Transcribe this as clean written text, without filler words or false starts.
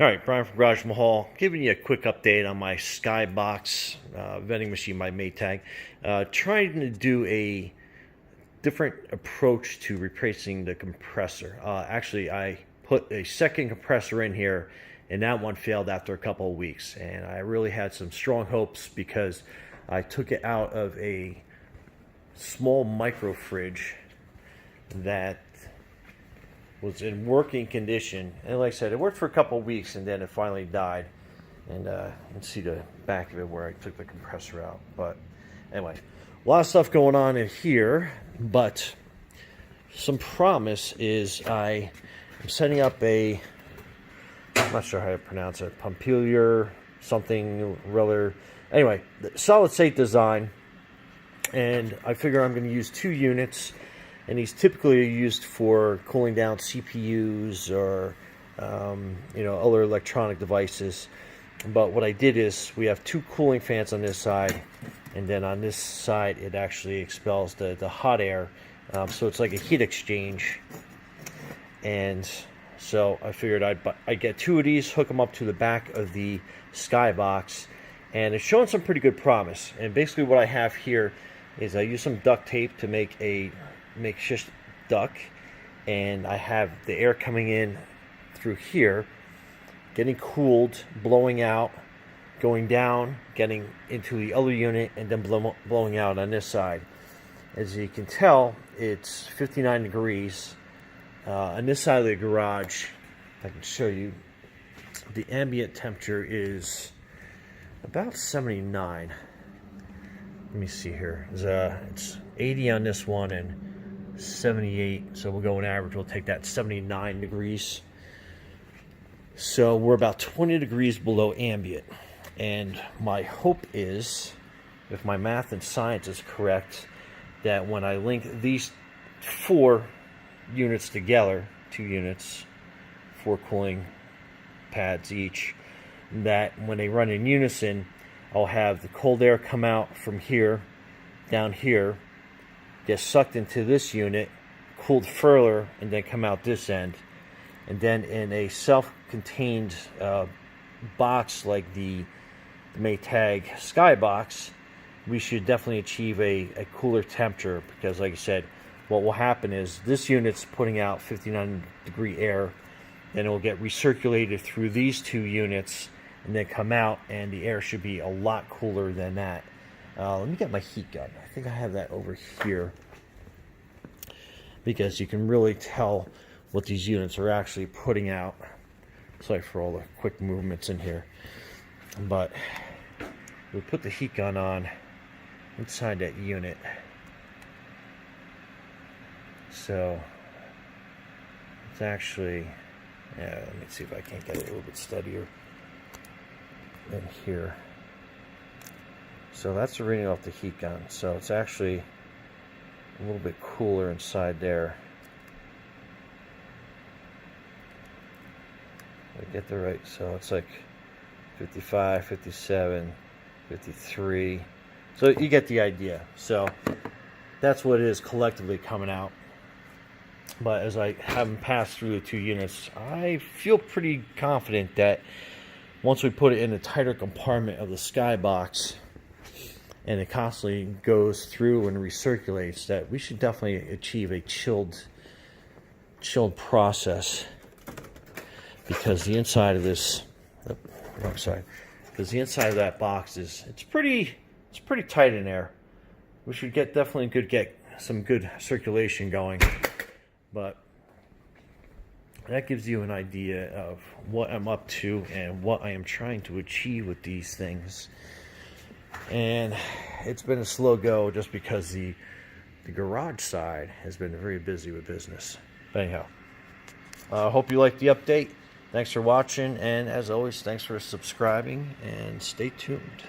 All right, Brian from Garage Mahal, giving you a quick update on my Skybox vending machine by Maytag. Trying to do a different approach to replacing the compressor. Actually, I put a second compressor in here, and that one failed after a couple of weeks. And I really had some strong hopes because I took it out of a small micro fridge that was in working condition, and like I said, it worked for a couple of weeks, and then it finally died. And you can see the back of it where I took the compressor out. But anyway, a lot of stuff going on in here, but some promise is I am setting up a, I'm not sure how to pronounce it, Pompilier something rather. Anyway, solid state design, and I figure I'm going to use 2 units. And these typically are used for cooling down CPUs or other electronic devices. But what I did is we have 2 cooling fans on this side, and then on this side it actually expels the hot air. So it's like a heat exchange. And so I figured I'd get 2 of these, hook them up to the back of the Skybox, and it's showing some pretty good promise. And basically what I have here is I use some duct tape to make a makeshift duct, and I have the air coming in through here, getting cooled, blowing out, going down, getting into the other unit, and then blowing out on this side. As you can tell, it's 59 degrees. On this side of the garage, I can show you, the ambient temperature is about 79. Let me see here. It's 80 on this one and 78, so we'll go on average, we'll take that 79 degrees. So we're about 20 degrees below ambient. And my hope is, if my math and science is correct, that when I link these 4 units together, 2 units, 4 cooling pads each, that when they run in unison, I'll have the cold air come out from here, down here, get sucked into this unit, cooled further, and then come out this end. And then in a self-contained box like the Maytag Skybox, we should definitely achieve a cooler temperature, because like I said, what will happen is this unit's putting out 59 degree air, then it will get recirculated through these 2 units and then come out, and the air should be a lot cooler than that. Let me get my heat gun. I think I have that over here, because you can really tell what these units are actually putting out. Sorry for all the quick movements in here. But we put the heat gun on inside that unit. So it's actually, let me see if I can't get it a little bit steadier in here. So that's the reading off the heat gun. So it's actually a little bit cooler inside there. I get the right, so it's like 55, 57, 53. So you get the idea. So that's what it is collectively coming out. But as I haven't passed through the 2 units, I feel pretty confident that once we put it in a tighter compartment of the Skybox, and it constantly goes through and recirculates, that we should definitely achieve a chilled process. Because the inside of this, wrong side, because the inside of that box it's pretty tight in there. We should get some good circulation going. But that gives you an idea of what I'm up to and what I am trying to achieve with these things. And it's been a slow go just because the garage side has been very busy with business. But anyhow, hope you liked the update. Thanks for watching, and as always, thanks for subscribing, and stay tuned.